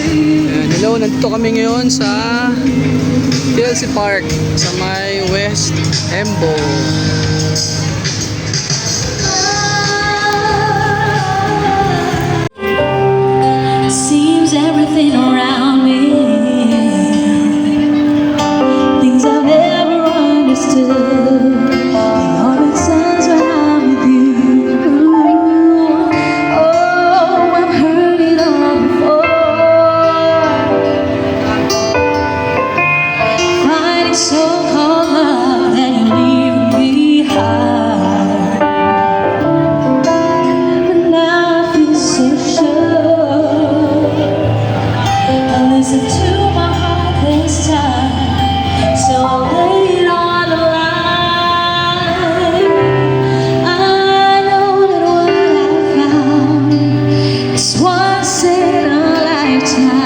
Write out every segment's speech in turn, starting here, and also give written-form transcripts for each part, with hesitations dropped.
Ayan, hello, nandito kami ngayon sa TLC Park sa may West Embo. Seems everything around me, things I've never understood, they all make sense when I'm with you. Oh, I've heard it all before, fighting so-called love that you leave me high, but now I feel so sure. Listen to my heart this time, so I'll lay it on the line. I know that what I found is once in a lifetime,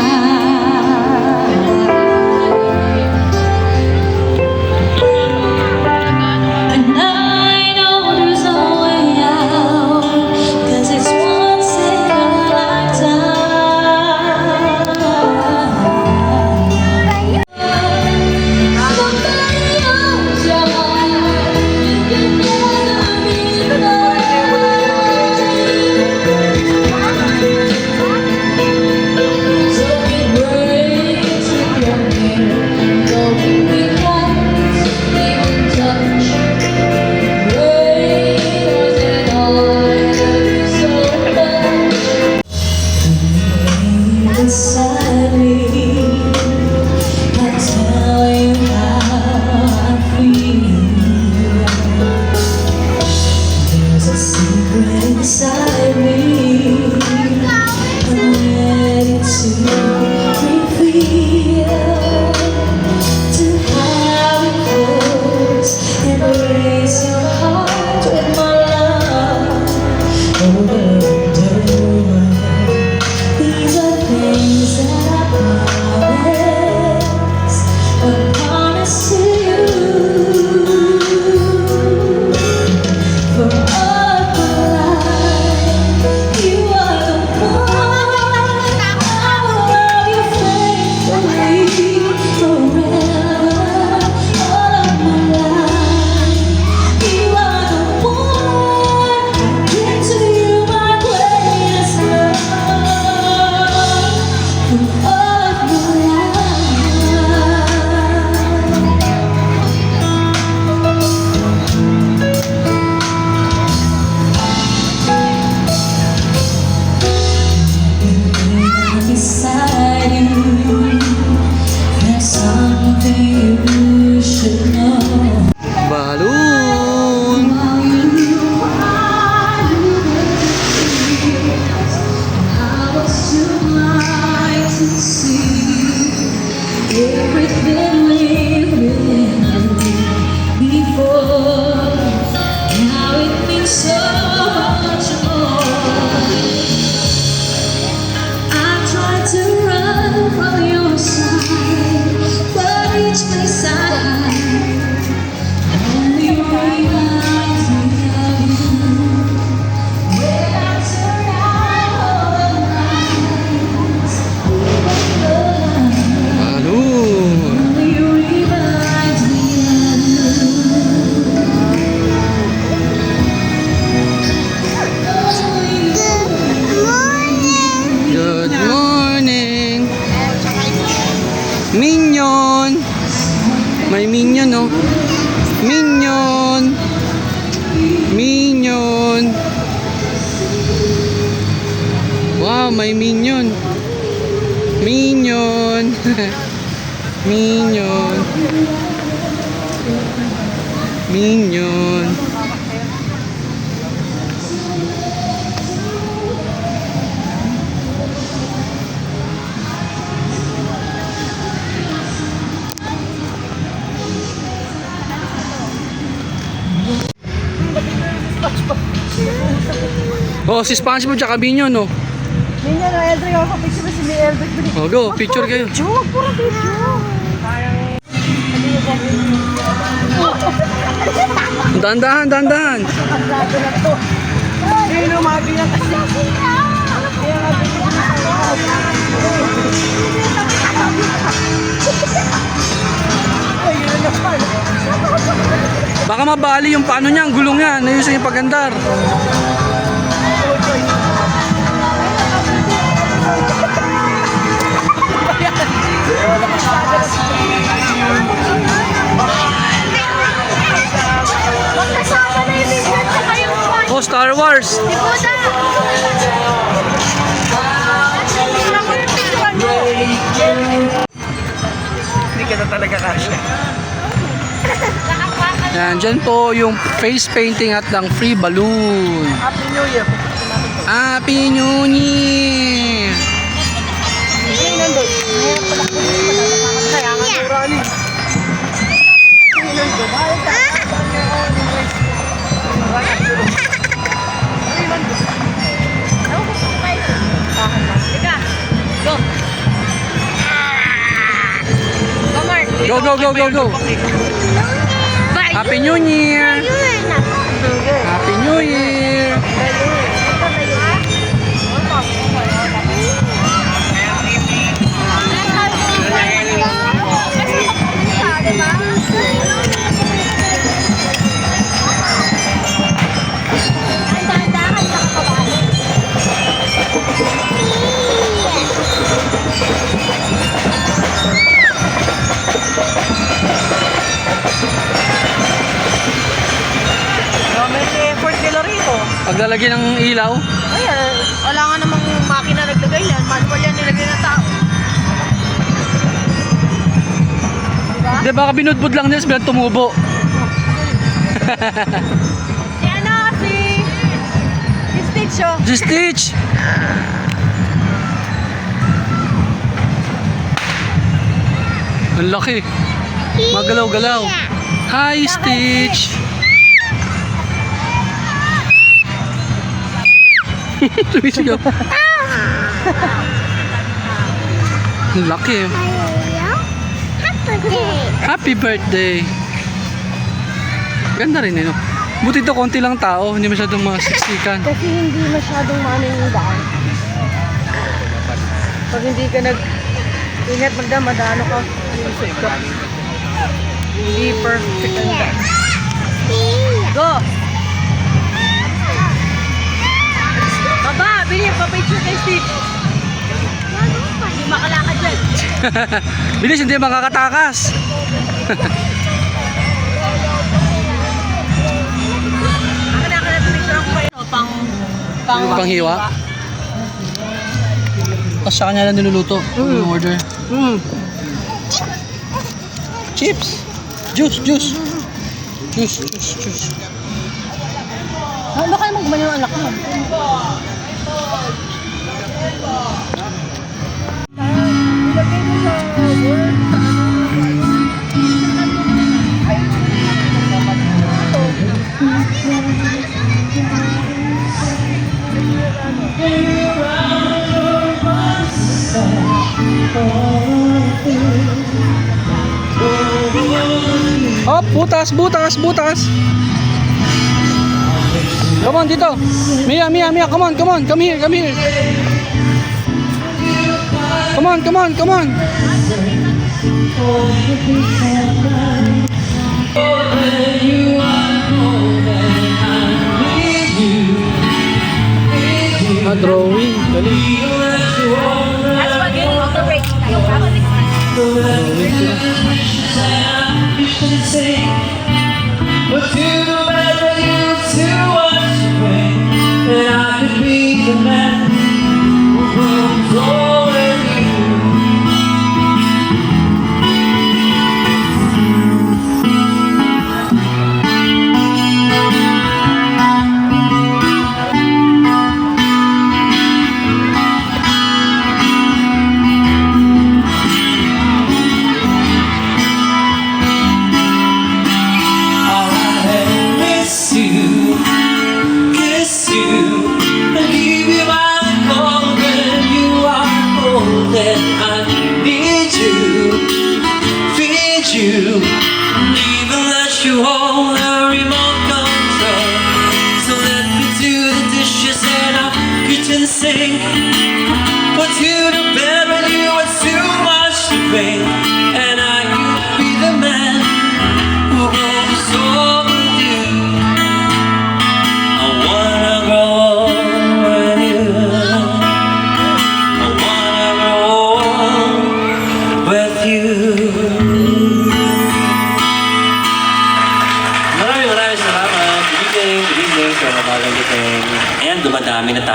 and I know there's no way out, 'cause it's once in a lifetime. Inside me, I tell you how I feel. There's a secret inside me, I'm ready to reveal. To have it close, embrace your heart with my love, over and over. These are things that I promise, but promise to you. For all of my life, you are the one. I will love you faithfully forever. All of my life, you are the one. I give to you my greatest love. For all of my life, beside you, there's something you should know. Balloon! I was too blind to see everything we've been before. Now it means so much more. I tried to run from your side, but each place I hide only reminds me of you. When I turn out all the lights, Balloon! only reminds me of you. Good morning! Minion! May minion, no? Minion! Minion! Wow, may minion! Minion! Minion! Minion! Oh, si SpongeBob tsaka Minion, no? Minion, Eldrick, ako picture na si Eldrick. Oh, go, picture kayo. Picture, puro picture. Dandahan, dandahan. Paglato na to. Ay, lumabi na kasi. Kaya nga, mabali yung paano niya, ang gulong niya. Ayusin yung pagandar. Magkasama na yung Vision tsaka yung Juan. Oh, Star Wars. Di po na. Tingnan mo yung picturean mo. Hindi ka na talaga kasya. Yan, dyan po yung face painting at ng free balloon. Happy New Year. Happy New Year! Ay, nandun. Ngayon pala ko. Kaya nga durali. Ay, nandun. Ay, Go, go, go, go, go! Happy New Year! Happy New Year! may effort nila rito. Paglalagyan ng ilaw, Ayan, wala nga namang makina naglagay yan. Manual yan nilagay ng tao. di baka binudbud lang nila, bilang tumubo. Si ano, si Stitch, oh. Just Stitch! Ang laki. Magalaw-galaw. Hi, Stitch! Tumisigaw. Ang laki. Happy birthday! Ganda rin eh, no? Buti ito, konti lang tao. Hindi masyadong masiksikan. Kasi hindi masyadong maano yung daan. Pag hindi ka ingat magdamadano ka, ilusog ka. Hindi perfect ang daan. Go! Baba, bilhin pa picture kay Steve. Hindi makalakad dyan. Bilis, hindi makakatakas. Ang nakakala picture ako kayo, Panghiwa? Tapos sa kanya lang niluluto. Yung order. Chips! Juice, juice! Juice, juice, juice. Ano kayo magmano yung anak mo? Ilagay mo sa word, sa Oh, butas, butas, butas! Come on, dito! Mia, Mia, Mia, come on, come on! Come here, come here! Come on, come on, come on! Ah, drawing. Galing. That's what getting on the break. But too bad that you too much pain, and I could be the man who moves over you. Even let you hold the remote control. So let me do the dishes and I'll kitchen sink. Put you to bed when you were too much to think, and I could be the man who goes over you.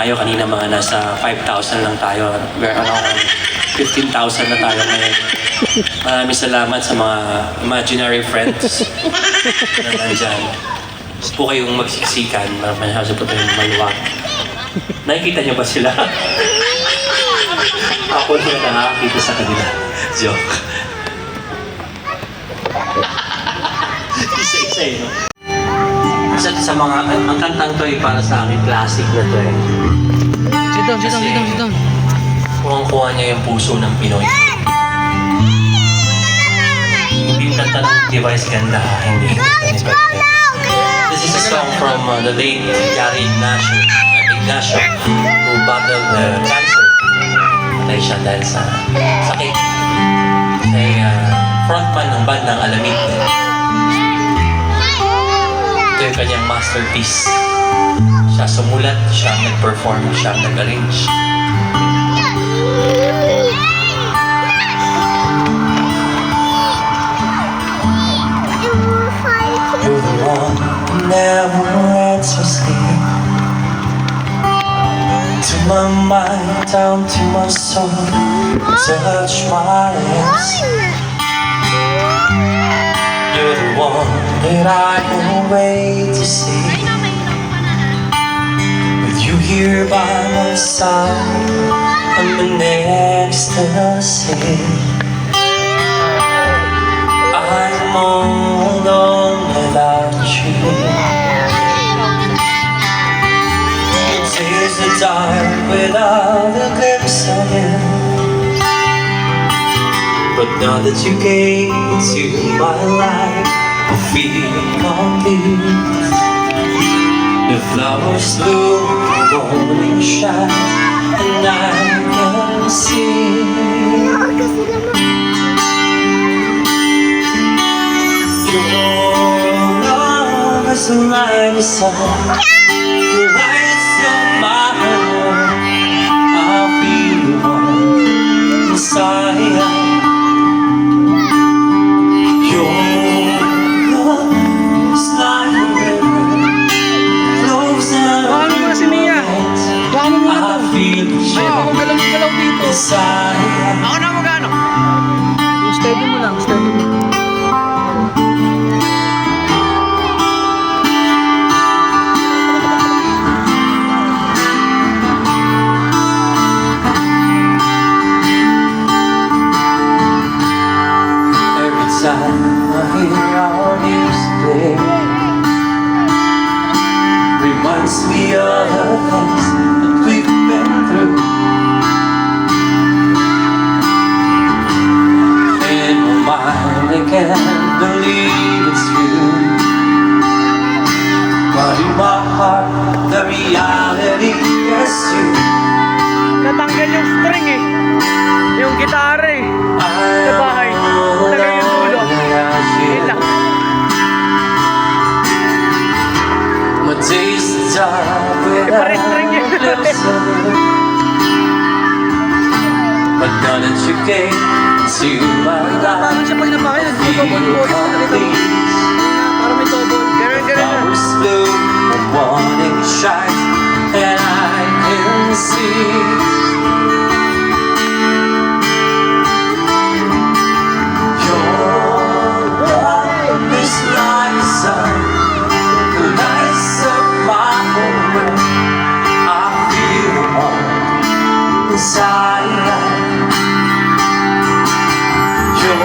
tayo. Kanina mga nasa 5,000 lang tayo. 15,000 na tayo ngayon. Maraming salamat sa mga imaginary friends na nandyan. Huwag po kayong magsiksikan. Masyado po tayong maluwag. Nakikita niyo ba sila? Ako lang nakakita sa kanila. Joke. Isa-isa eh, no? Sa mga, ang kantang to ay para sa akin, classic na to eh. Sit down, sit down, sit down, sit down. Kuha niya yung puso ng Pinoy. Hindi yung kanta ng Device Ganda, hindi yung kanta ni Berke. This is a song from the late Gary Ignacio, who battled cancer. Patay siya dahil sa sakit. Siya frontman ng bandang Alamid. Ito yung kanyang masterpiece. Siya sumulat, siya nag-perform, siya nag-arrange. You're the one who never lets me sleep. To my mind, down to my soul, touch my lips. You're the one that I can wait to see. With you here by my side, I'm in ecstasy. I'm all alone without you. It is the dark without a glimpse of you. But now that you came into my life, I feel complete. The flowers bloom, the morning shines, and I can see. Your love is the light inside, the lights of my heart. I'll be the one inside. Ako galaw-galaw dito. Ako na magano. Steady mo lang, steady mo. Every time I hear our music play, reminds me of the things that we've been through. In my mind I can't believe it's true, but in my heart the reality is you. Natanggal yung string eh. Yung gitara eh. Sa bahay. Natanggal yung dulo. Yun lang. My days are dark Ipa-restring niya. but now that you came to my Parang life, siya pag napakay, nag-double voice. Nakita mo? Parang may double. Ganun na. flowers bloom, the morning shines, and I can see. Your love is like the sun, the lights of my whole world. I feel the warmth inside. Your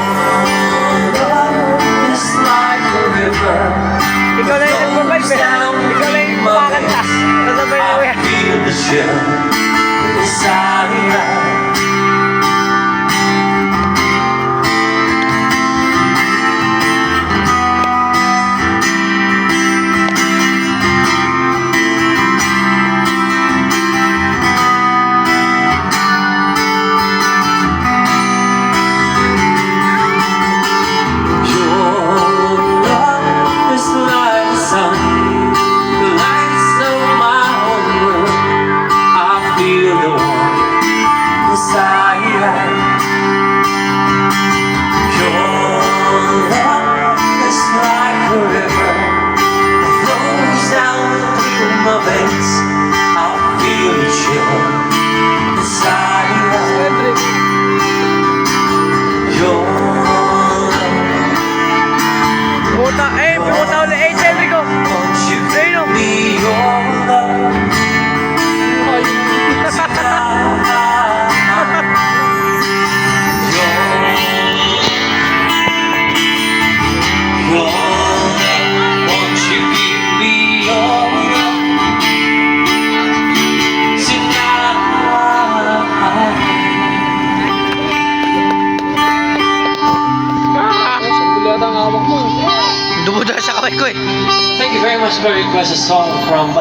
love is like a river. Ikaw na yung nagpapay eh. Ikaw na yung kumakanta. Kasabay na I feel the chill inside. I yata ang hawak mo. Dumudala sa kamay ko eh. Thank you very much for your request a song from